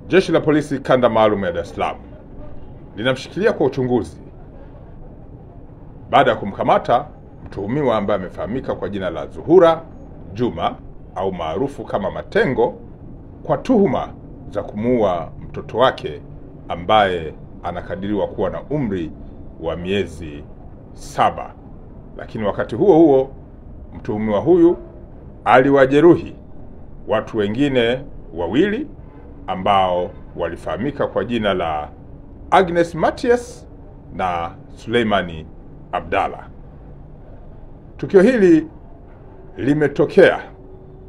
Jeshi la Polisi Kanda Maalum ya Dar es Salaam linamshikilia kwa uchunguzi baada ya kumkamata mtuhumiwa ambaye amefahamika kwa jina la Zuhura Juma au maarufu kama Matengo kwa tuhuma za kumuua mtoto wake ambaye anakadiriwa kuwa na umri wa miezi 7. Lakini wakati huo huo mtuhumiwa huyu aliwajeruhi watu wengine wawili ambao walifahamika kwa jina la Agnes Matias na Suleimani Abdalla. Tukio hili limetokea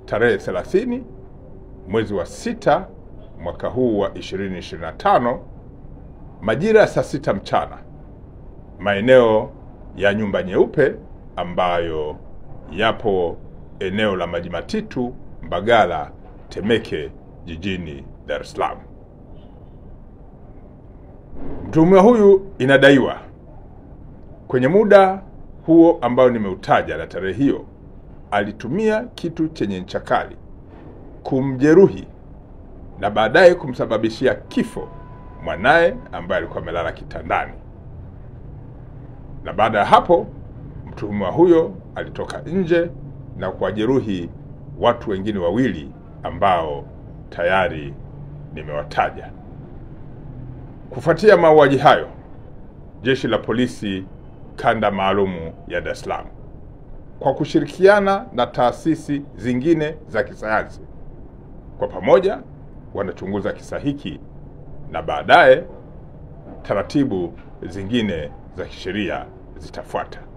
tarehe 30 mwezi wa 6 mwaka huu wa 2025 majira ya saa 6 mchana maeneo ya Nyumba Nyeupe ambayo yapo eneo la Maji Matitu, Mbagala, Temeke, jijini Dar es Salaam. Mtuhumiwa huyu inadaiwa kwenye muda huo ambao nimeutaja na tarehe hiyo alitumia kitu chenye ncha kali kumjeruhi na baadaye kumsababishia kifo mwanae ambaye alikuwa amelala kitandani. Na baada ya hapo mtuhumiwa huyo alitoka nje na kuwajeruhi watu wengine wawili ambao tayari nimewataja. Kufuatia mauaji hayo, Jeshi la Polisi Kanda Maalumu ya Dar es Salaam kwa kushirikiana na taasisi zingine za kisayansi kwa pamoja wanachunguza kisa hiki na baadaye taratibu zingine za kisheria zitafuata.